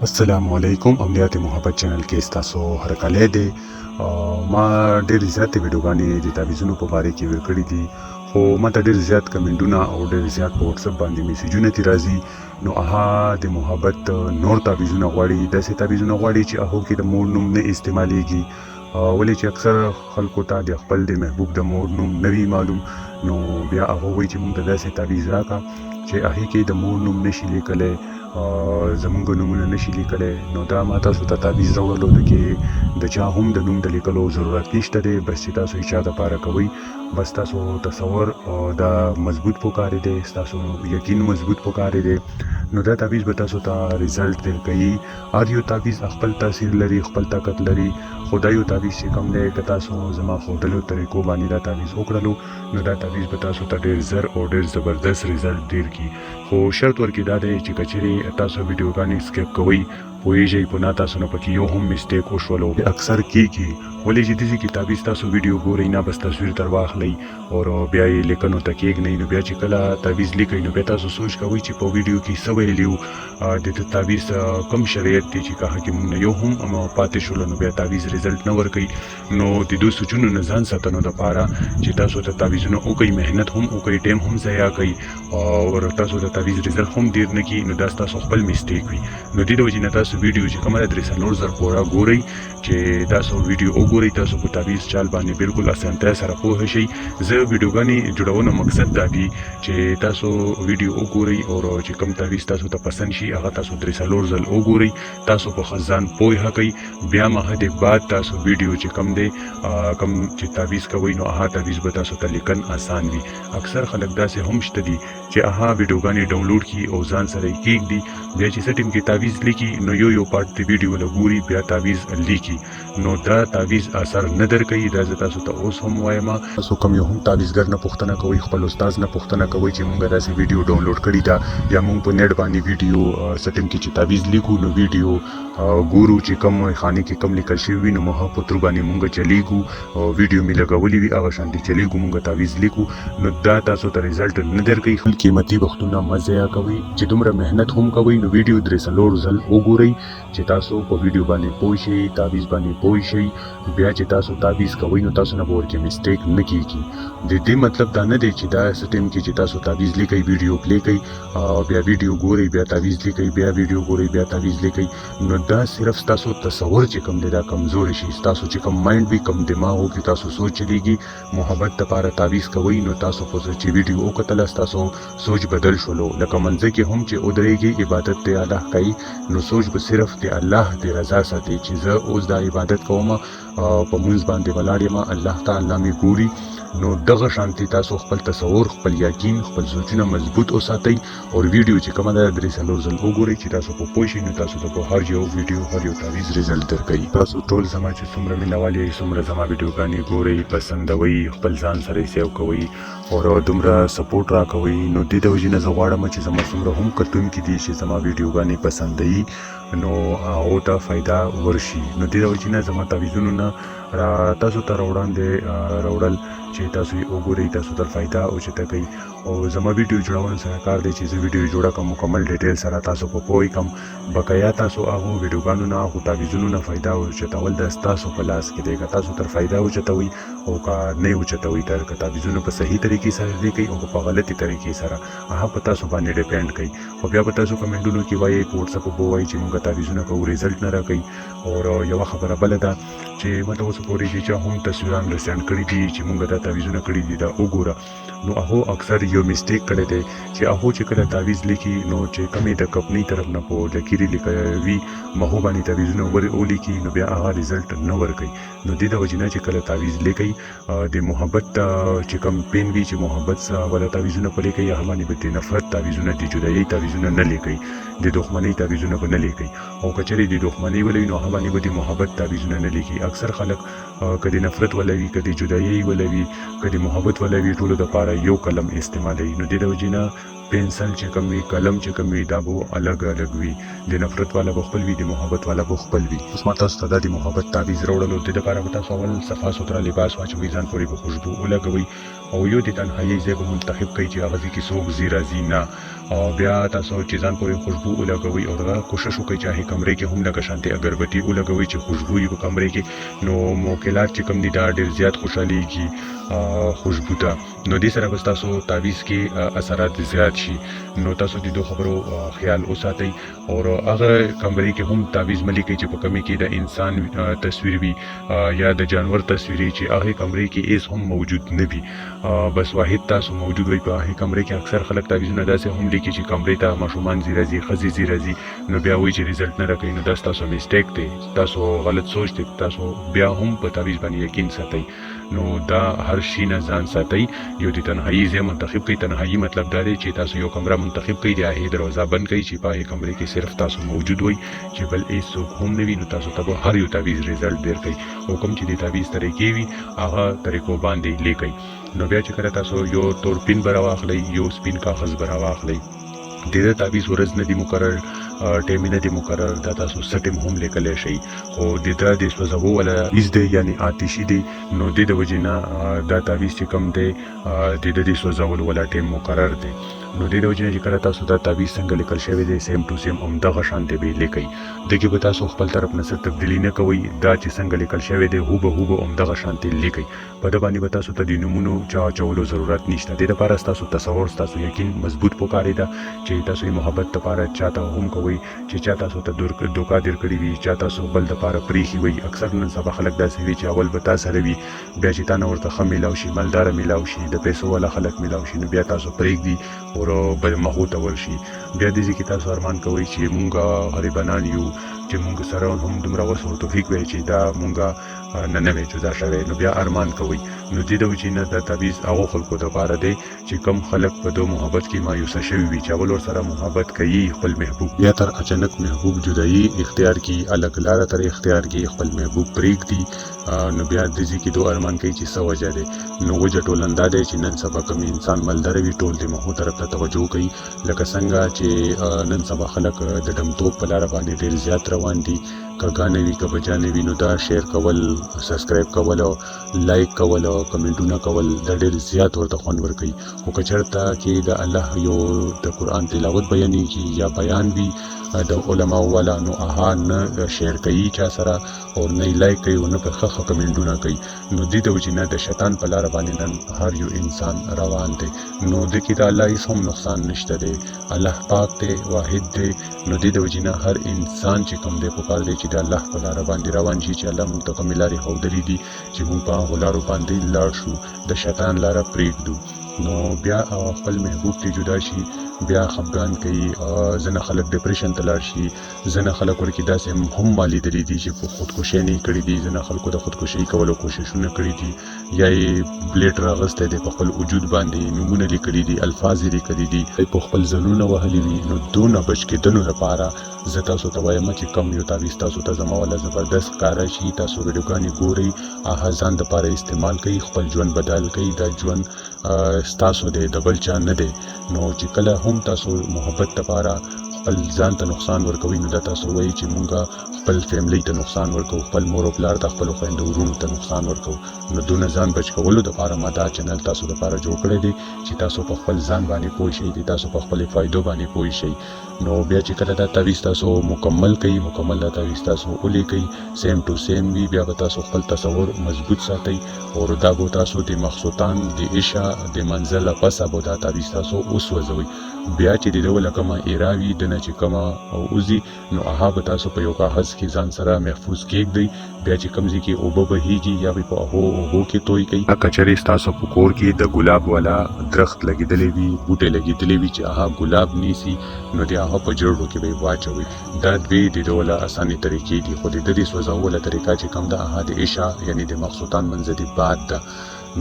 السلام علیکم امنیت محبت چینل کې تاسو هرکلی دی ما ډېر زیاتې ویډیوګانې د تعویضونو په باره کې ورکړي دي خو ما ته ډېر زیات کمنټونه او ډېر زیات په واتساپ باندې میسیجونه ترې راځي نو هغه د محبت نور تعویضونه غواړي داسې تعویضونه غواړي چې هغو کې د مور نوم نه استعمالیږي ولې چې اکثر خلکو ته د خپل د محبوب د مور نوم نه وي معلوم نو بیا هغه وایي چې موږ ته داسې تعویض راکړه چې هغې کې د مور نوم نشي لیکلی زمونږ نومونه نشي لیکلی نو دا ما تاسو ته تعویض راوړلو ده کې د چا هم د نوم د لیکلو ضرورت نشته دی بس چې تاسو یې چا دپاره کوئ بس تاسو تصور دا مضبوط پکار دی ستاسو یقین مضبوط پکار دی نو دا تعویض به تاسو ته ریزلټ درکوي هر یو تعویض خپل تاثیر لري خپل طاقت لري خو دا یو تعویض چې کوم دی که تاسو زما ښودلو طریقو باندې دا تعویض وکړلو نو دا تعویض به تاسو ته ډېر زر او ډېر زبردست ریزلټ ډېر کړي خو شرط ورکړي دا دی چې که چیرې تاسو ویډیوګانې سکیپ کوئ پوهیږئ په نه تاسو نه پکې یو هم مسټیک وشولو اکثر کیږي ولې چې داسې کې تعویض تاسو ویډیو ګورئ نه بس تصویر در واخلئ او بیا یې لیکنو ته کېږدئ نو بیا چې کله تعویض لیکئ نو بیا تاسو سوچ کوئ چې په ویډیو کې څه ویلي وو د تعویض کم شرایط دی چې که هغه کې موږ نه یو هم پاتې شولو نو بیا تعویض ریزلټ نه ورکوي نو د دو سوچونو نه ځان ساتنو دپاره چې تاسو ته تعویضونه وکړئ محنت هم وکړئ ټایم هم ضایع کوئ او تاسو د تعویض ریزلټ هم ډېر نه کړي نو دا ستاسو خپل مسټیک وي نو دې د وجې نه تاسو ویډیو چې کومه ده 3 پورې ګورئ چې تاسو ویډیو وګورئ تاسو په تعویض چال باندې بالکل اسانتیا سره پوه شئ زه ویډیوګانې جوړونو مقصد دا وي چې تاسو ویډیو وګورئ او چې کوم تعویض تاسو ته پسند شي هغه تاسو 3 ځل وګورئ تاسو په خزان پوهه کوئ بیا مهد بعد تاسو ویډیو چې کوم دی کوم چې تعویض کوئ نو هغه تعویض به تاسو ته لیکن آسان وي اکثر خلک داسې هم شته دي چې هغه ویډیوګانې ډاونلوډ کړي او ځان سره یې کېږدي بیا چې څه ټیم کې تعویض لیکي نو یو پارټ د ویډیو لګوري بیا تعویض لیکي نو دا تعویض اثر نه درکوي دا زه تاسو ته اوس هم وایم تاسو کوم یو هم تعویضګر نه پوښتنه کوئ خپل استاد نه پوښتنه کوئ چې موږ داسې ویډیو ډاونلوډ کړي ده یا موږ په نیټ باندې ویډیو څه ټیم کې چې تعویض لیکو نو ویډیو ګورو چې کوم خانې کې کوم لیکل شوي وي نو موږ په تر باندې موږ چلیږو ویډیو مې لګولې وي هغه شانتې چلیږو موږ تعویض لیکو نو دا تاسو ته ریزلټ نه درکوي خپل قیمتي وختونه مه ضایع کوئ چې دومره محنت هم کوئ نو ویډیو 3 ځل وګورئ چې تاسو په ویډیو باندې پوه شئ تعویض باندې پوه شئ بیا چې تاسو تعویض کوئ نو تاسو نه به ورکې مسټیک نه کیږي د دې مطلب دا نه دی چې دا څه ټایم کې چې تاسو تعویض لیکئ ویډیو پلی کوئ بیا ویډیو ګورئ بیا تعویض لیکئ بیا ویډیو ګورئ بیا تعویض لیکئ نو دا صرف ستاسو تصور چې کوم دی دا کمزوري شي ستاسو چې کوم مایند وي کوم دماغ وي تاسو سوچ چلیږي محبت دپاره تعویض کوئ نو تاسو خو چې ویډیو وکتله ستاسو سوچ بدل شولو لکه منځه کې هم چې ودرېږي عبادت د الله کوي نو سوچ به صرف د الله د رضا ساتي چې زه اوس دا عبادت کوم په مونځ باندې ولاړ یم الله تعالی مې ګوري نو دغه شانتي تاسو خپل تصور خپل یقین خپل سوچونه مضبوط وساتئ او ویډیو چې کومه ده 3 ځل وګورئ چې تاسو په پوه شئ نو تاسو ته په هر یو ویډیو هر یو تعویض ریزلټ درکوي تاسو ټول زما چې څومره مینوال یې څومره زما ویډیوګانې ګورئ پسندوئ خپل ځان سره یې سیو کوئ او دومره سپورټ راکوئ نو دې د وجې نه زه غواړم چې زما څومره هم کتونکي دي چې زما ویډیوګانې پسندوي نو هغو ته فایده ورشي نو دې د وجې نه زما تعویضونو نه تاسو ته راوړل چې تاسو یې وګورئ تاسو ته فایده اوچته کوي او زما ویډیو جوړولو سره کار دی چې زه ویډیو جوړه کړم مکمل ډیټیل سره تاسو په پوه کړم بقایا تاسو هغو ویډیوګانو نه هغو تعویضونو نه فایده اوچتول د ستاسو په لاس کې دی که تاسو تر فایده اوچتوئ او که نه یې اوچتوئ که تعویضونه په صحیح طریقې سره لیکئ او په غلطې طریقې سره هغه په تاسو باندې ډیپینډ کوي خو بیا په تاسو کمنټونو کې وایئ په وټساپ به وایئ چې موږ تعویضونه کوو ریزلټ نه راکوي او یوه خبره بله ده چې ما ته اوسه پورې چې چا هم تصویران رسیند کړي دي چې موږ دا تعویضونه کړي دي دا وګوره نو هغو اکثر یو مسټیک کړی دی چې هغو چې کله تعویض لیکي نو چې کمې د کمپنۍ طرف نه په لکیرې لیکوي مهو باندې تعویضونه ولیکي نو بیا هغه ریزلټ نه ورکوي نو دې د وجې نه چې کله تعویض لیکئ د محبت چې کم پین وي چې محبت والا تعویضونه په لیکئ هغه باندې به د نفرت تعویضونه د جدایۍ تعویضونه نه لیکئ د دښمنۍ تعویضونه به نه لیکئ او که چېرې د دښمنۍ ولوي نو هغه باندې به د محبت تعویضونه نه لیکي اکثر خلک که د نفرت ولوي که د جدایۍ ولوي که د محبت ولوي ټولو دپاره یو قلم استعمالوي نو دې د وجې نه پنسل چې کوم وي قلم چې کوم وي دا به الګ وي د نفرت والا به خپل وي د محبت والا به خپل وي اوس ما تاسو ته د محبت تعویض راوړلو د دې لپاره به تاسو اول صفا سوتره لباس واچوئ ځان پورې به خوشبو ولګوئ او یو د تنهایی ځای به منتخب کړئ چې هغه ځای کې څوک ځي راځي نه. او بیا تاسو چې ځان پورې خوشبو ولګوئ او دغه کوشش وکړئ چې هغې کمرې کې هم لکه شانتې اګربتي ولګوئ چې خوشبو وي په کمرې کې، نو موکلات چې کوم دي دا ډېر زیات خوشحالېږي خوشبو ته. نو دې سره به ستاسو تعویض کې اثرات زیات شي. نو تاسو د دو خبرو خیال وساتئ او هغه کمرې کې هم تعویض مه لیکئ چې په کمې کې د انسان تصویر وي یا د جانور تصویر چې هغې کمرې کې هیڅ هم موجود نه وي، بس واحد تاسو موجود وي په هغې کمرې کې. اکثر خلک تعویضونه داسې هم لیکي چې کمرې ته ماشومان ځي راځي، ښځې ځي راځي، نو بیا وایي چې ریزلټ نه راکوي. نو دا ستاسو میسټیک دی، تاسو غلط سوچ دی، تاسو بیا هم په تعویض باندې یقین ساتئ. نو دا هر شي نه ځان ساتئ. یو د تنهایی ځای منتخب کړئ. تنهایی مطلب دا دی چې تاسو یو کمره منتخب کړئ، د هغې دروازه بند کړئ چې په هغې کمرې کې صرف تاسو موجود وئ، چې بل هېڅوک هم نه وي. نو تاسو ته به هر یو تعویض ریزلټ درکوي، او کوم چې د تعویض طریقې وي هغه طریقو باندې لیکئ. نو بیا چې کله تاسو یو تور پین به راواخلئ، یو سپین کاغذ به راواخلئ، د ده تعویض ورځ نه دي مقرر، ټایم نه دی مقرر، دا تاسو څه ټایم هم لیکلی شئ. خو د ده د سوځولو والا تعویض دی یعنې آتشي دی، نو دې د وجې نه دا تعویض چې کوم دی د ده د سوځولو والا ټایم مقرر دی. نو دې د وجې نه چې کله تاسو دا تعویض څنګه لیکل شوی دی سیم ټو سیم همدغه شانتې به یې لیکئ. دغې به تاسو خپل طرف نه څه تبدیلي نه کوئ، دا چې څنګه لیکل شوی دی هوبهو همدغه شانتې لیکئ. په ده باندې به تاسو ته د نومونو چا اچولو ضرورت نشته. دې دپاره ستاسو تصور، ستاسو یقین مضبوط پکارې ده چې تاسو یې محبت دپاره چاته هم کوئ چې چا تاسو ته دوکه درکړې وي، چا تاسو بل دپاره پرېښي وي. اکثر نن سبا خلک داسې وي چې اول به تا سره وي، بیا چې تا نه ورته ښه میلاو شي، مالداره میلاو شي، د پیسو والا خلک میلاو شي، نو بیا تاسو پرېږدي او بل مخو ته ورشي. بیا دې ځای کې تاسو ارمان کوئ چې مونږ غریبانان یو، چې مونږ سره هم دومره وس او توفیق وی چې دا مونږ نه نوی جدا شوی، نو بیا ارمان کوئ. نو دې د وجې نه دا تعویض هغو خلکو دپاره دی چې کم خلک په دو محبت کې مایوسه شوي وي، چې اول ورسره محبت کوي خپل محبوب، بیا تر اچانک محبوب جدایي اختیار کړي، الګ لاره تر اختیار کړي، خپل محبوب پرېږدي. نو بیا دې ځای کې دو ارمان کوي چې څه وجه دی. نو وجه ټولن دا دی چې نن سبا کوم انسان مالداره وي ټول د محو طرف ته توجه کوي، لکه څنګه چې نن سبا خلک د ډمتوب په لاره باندې ډېر زیات روان دي. که ګانې وي که بچانې وي، نو دا شیر کول، سبسکرایب کول او لایک کول او کمنټونه کول دا ډېر زیات ورته خوند ورکوي. خو که چېرته کې د الله یو د قرآن تلاوت بیانېږي یا بیان وي د علماو والا، نو هغه نه شیر کوي چا سره او نه یې لایک کوي او نه په ښه کمنټونه کوي. نو دې د وجې نه د شیطان په لاره باندې نن هر یو انسان روان دی. نو د کې د الله هېڅ هم نقصان نشته دی، الله پاک دی، واحد دی. نو دې د وجې نه هر انسان چې کوم دی پکار دی چې د الله په لاره باندې روان شي، چې الله موږ ته کومې لارې ښودلې دي چې موږ په هغو لارو باندې لاړ شو، د شیطان لاره پرېږدو. نو بیا خپل محبوب ته جدا شي، بیا خفګان کوي، ځینې خلک ډپریشن ته لاړ شي، ځینې خلک ورکې داسې هم ما لیدلي دي چې خودکشۍ نه یې کړي دي، ځینې خلکو د خودکشۍ کولو کوششونه کړي دي، یا یې بلیډ راغستی دی په خپل وجود باندې، نومونه لیکلي دي، الفاظ یې لیکلي دي، په خپل ځانونه وهلي وي. نو دونه بچ کېدلو لپاره زه تاسو ته وایم چې کم یو تعویض تاسو ته زما والا زبردست ښکاره شي، تاسو ویډیوګانې ګورئ، هغه ځان دپاره استعمال کوئ، خپل ژوند بدل کوئ. دا ژوند ستاسو دی، د بل چا نه دی. نو چې کله هم تاسو محبت دپاره خپل ځان ته نقصان ورکوئ، نو دا تاسو وایي چې مونږ خپل فیملی ته نقصان ورکوو، خپل مور او پلار ته، خپلو خویندو ورونو ته نقصان ورکوو. نو دونه ځان بچ کولو دپاره ما دا چینل تاسو دپاره جوړ کړی دی چې تاسو په خپل ځان باندې پوه شئ، تاسو په خپلې فایدو باندې پوه شئ. نو بیا چې کله دا تعویض تاسو مکمل کوئ، مکمل دا تعویض تاسو ولیکئ، سیم ټو سیم وي، بیا به تاسو خپل تصور مضبوط ساتئ او دا به تاسو د مقصودان د عشا د منزل پسه به دا تعویض تاسو وسوځوئ. بیا چې د ده وله کومه ایرا وي د نه چې کومه وځي، نو هغه به تاسو په یو کاغذ کې ځان سره محفوظ کېږدئ. بیا چې کوم ځای کې اوبه بهیږي یا به په هغو اوبو کې توی کوئ. که چېرې ستاسو په کور کې د ګلاب والا درخت لګېدلی وي، بوټی لګېدلی وي چې هغه ګلاب نیسي، نو د هغه په جړو کې به یې واچوئ. دا دوې د ده والا اسانې طریقې دي. خو د ده د سوځولو طریقه چې کوم ده هغه د عشا یعنې د مقصودان منځدي باد ده.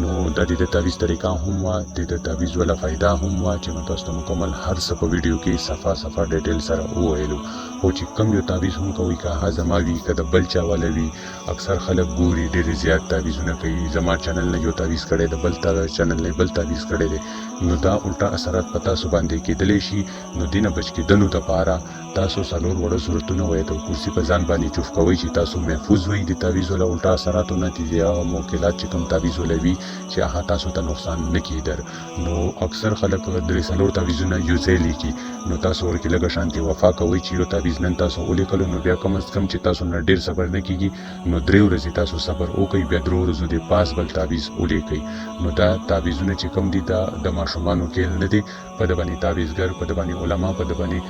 نو دا د تعویض طریقه هم وه، د تعویض والا فایده هم وه چې ما تاسو ته مکمل هر څه په ویډیو کې صفا ډیټیل سره وویلو. خو چې کم یو تعویض هم کوئ، که هغه زما وي که د بل چا والا وي، اکثر خلک ګوري ډېرې زیات تعویضونه کوي، زما چینل نه یو تعویض کړی د بل چینل نه بل تعویض کړی دی، نو دا الټا اثرات په تاسو باندې کېدلی شي. نو دې نه بچ کېدلو دپاره تاسو څلور وړه صورتونه وایي د کرسي په ځان باندې چوف کوئ چې تاسو محفوظ وي د تعویض ولا الټا اثراتو نتیجه هغه موکلات چې کوم تعویض ولوي چې هغه تاسو ته نقصان نه کیدر. نو اکثر خلک درې څلور تعویضونه یو ځای لیکي نو تاسو ورکې لږه شانتي وفا کوئ چې یو تعویض نن تاسو ولیکلو نو بیا کم از کم چې تاسو نه ډیر صبر نه کیږي نو 3 ورځې تاسو صبر وکړئ بیا 3 ورځو د پاس بل تعویض ولیکئ. نو دا تعویضونه چې کوم دي دا د ماشومانو کې نه دي په د باندې تعویضګر په د باندې علما په د باندې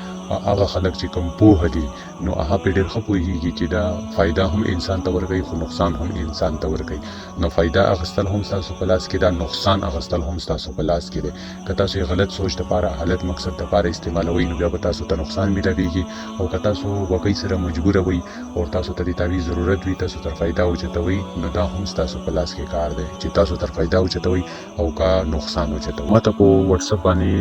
هغه خلک چې کوم پوه دي نو هغه په ډېر ښه پوهېږي چې دا فایده هم انسان ته ورکوي خو نقصان هم انسان ته ورکوي. نو فایده اخیستل هم ستاسو په لاس کې ده نقصان اخیستل هم ستاسو په لاس کې دی. که تاسو یې غلط سوچ دپاره غلط مقصد دپاره استعمالوئ نو بیا به تاسو ته نقصان میلاویږي او که تاسو واقعي سره مجبوره وئ او تاسو ته د تعویض ضرورت وي تاسو تر فایده اوچتوئ نو دا هم ستاسو په لاس کې کار دی چې تاسو تر فایده اوچتوئ او که نقصان اوچتوئ. ما ته په واتساپ باندې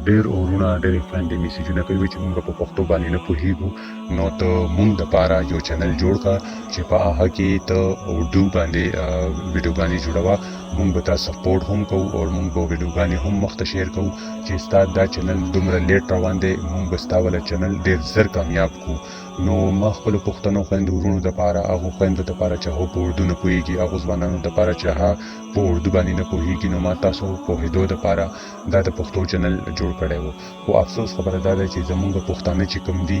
ډېر اورونه ډېرې خویندې میسیجونه کوي چې موږ په پښتو باندې نه پوهېږو نو ته موږ دپاره یو چینل جوړ کړه چې په هغه کې ته اردو باندې ویډیوګانې جوړوه موږ به تا سپورټ هم کوو او موږ به ویډیوګانې هم مخ ته شیر کوو چې ستا دا چینل دومره لیټ روان دی موږ به ستا والا چینل ډېر زر کامیاب کړو. نو ما خپلو پښتنو خویندو ورونو دپاره هغو خویندو دپاره چې هغه په اردو نه پوهېږي هغو ځوانانو دپاره چې هغه په اردو باندې نه پوهېږي نو ما تاسو پوهېدو دپاره دا د پښتو چینل جوړ کړی و. خو افسوس خبره دا ده چې زمونږ پښتانه چې کوم دي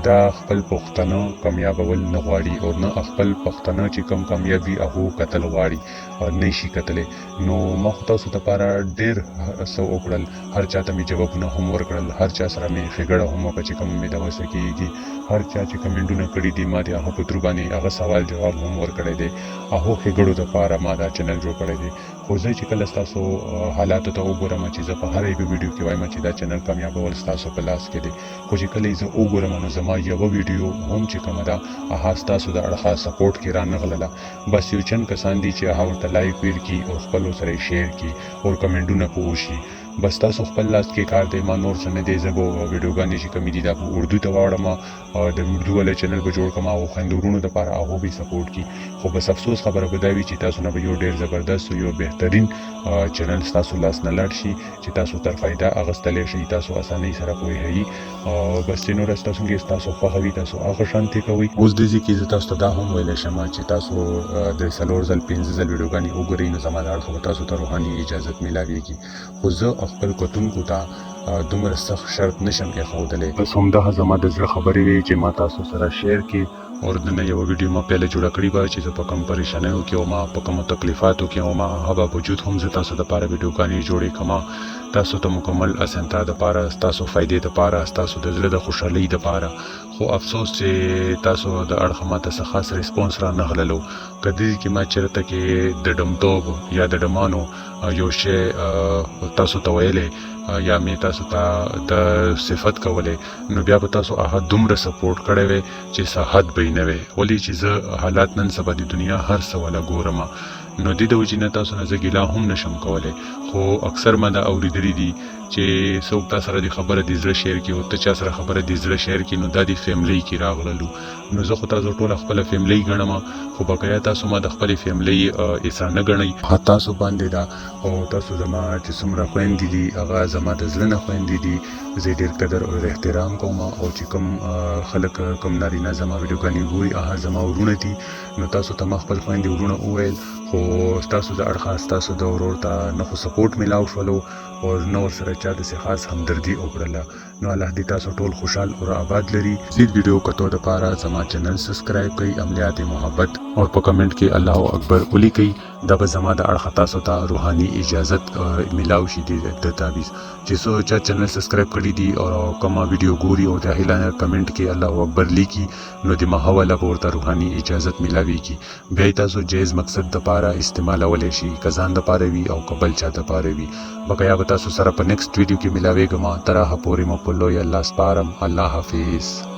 دا خپل پښتانه کامیابول نه غواړي او نه خپل پښتانه چې کوم کامیاب وي هغو کتل غواړي نه شي کتلی. نو ما خو تاسو دپاره ډېر څه وکړل هر چا ته مې جوابونه هم ورکړل هر چا سره مې ښېګړه هم وکړه چې کوم مې د وسه کېږي هر چا چې کمنټونه کړي دي ما د هغه په ترو باندې هغه سوال جواب هم ورکړی دی هغو ښېګړو دپاره ما دا چینل جوړ کړی دی. خو زه چې کله ستاسو حالاتو ته وګورم چې زه په هر یوه ویډیو کې وایم چې دا چینل کامیابول ستاسو په لاس کې دی خو چې کله زه وګورم نو زما یوه ویډیو هم چې کومه ده هغه ستاسو د اړخه سپورټ کې رانغلله بس یو چند کسان دي چې هغه ورته لایک ورکړي او خپلو سره یې شیر کړي او کمنټونه پې وشي بس تاسو خپل لاس کې کار دی ما نور څه نه دی زه به ویډیوګانې چې کومې دي دا په اردو ته واړم د اردو والا چینل به جوړ کړم او خویندو ورونو دپاره هغو به یې سپورټ کړي. خو بس افسوس خبره به دا وي چې تاسو نه به یو ډېر زبردست یو بهترین چینل ستاسو لاس نه لاړ شي چې تاسو تر فایده اخیستلی شئ تاسو اسانۍ سره پوهوي بس چې نوره ستاسو کې ستاسو خوښه وي تاسو هغه شانتې کوئ. اوس دې ځای کې زه تاسو ته دا هم ویلی شم چې تاسو د 4 ځل 5 ځل ویډیوګانې وګورئ نو زما د اړخه به تاسو ته روحاني اجازت میلاویږي خو زه خپل کتونکو ته دومره سخت شرط نشم ایښودلی بس همدغه زما د زړه خبرې وي چې ما تاسو سره شیر کړي اور دنه یو ویډیو ما پهله جوړه کړې وه چې زه په کوم پریشانیو کې وم په کومو تکلیفاتو کې وم هغه باوجود هم زه تاسو دپاره ویډیوګانې جوړې کړم تاسو ته مکمل اسانتیا دپاره ستاسو فایدې دپاره ستاسو د زړه د خوشحالۍ دپاره. خو افسوس چې تاسو د اړخه ماته څه خاص ریسپونس را نه غللو که دې کې ما چېرته کې د ډمتوب یا د ډمانو یو شی تاسو ته ویلی یا مې تاسو ته د صفت کولی نو بیا به تاسو هغه دومره سپورټ کړی وی چې څه حد به یې نه وی ولې چې زه حالات نن سبا د دنیا هر څه والا ګورم نو دې د وجې نه تاسو نه زه ګیله هم نشم کولی خو اکثر ما دا اورېدلي دي چې څوک تا سره د خبره د زړه شیر کړي او ته چا سره خبره د زړه شیر کړي نو دا د فیملی کې راغللو نو زه خو تاسو ټوله خپله فیملی ګڼم خو بقایا تاسو ما د خپلې فیملی حصه نه ګڼئ تاسو باندې ده او تاسو زما چې څومره خویندې دي هغه زما د زړه نه خویندې دي زه ډېر قدر او احترام کوم او چې کوم خلک کوم نارینه زما ویډیوګانې ګوري هغه زما ورونه دي نو تاسو ته ما خپل خویندې ورونه وویل خو ستاسو د اړخه ستاسو د ورور ته نه خو سپورټ میلاو شولو او نه ورسره چا داسې خاص همدردي وکړله نو الله دې تاسو ټول خوشحال او آباد لري. زید ویډیو کتو دپاره زما چینل سبسکرایب کړئ عملیات محبت او په کمنټ کې الله اکبر ولیکئ دا به زما د اړخه تاسو ته روحاني اجازت میلاو شي د تعویض چې څو چا چینل سبسکرایب کړي دي او کومه ویډیو ګوري او د هغې لاندې کمنټ کې الله اکبر لیکي نو د محوله به ورته روحاني اجازت میلاویږي بیا یې تاسو جایز مقصد دپاره استعمالولی شي که ځان دپاره وي او که بل چا دپاره وي. بقایا به تاسو سره په نیکسټ ویډیو کې میلاویږم تر هغه پورې مو په لوی الله سپارم الله حافظ.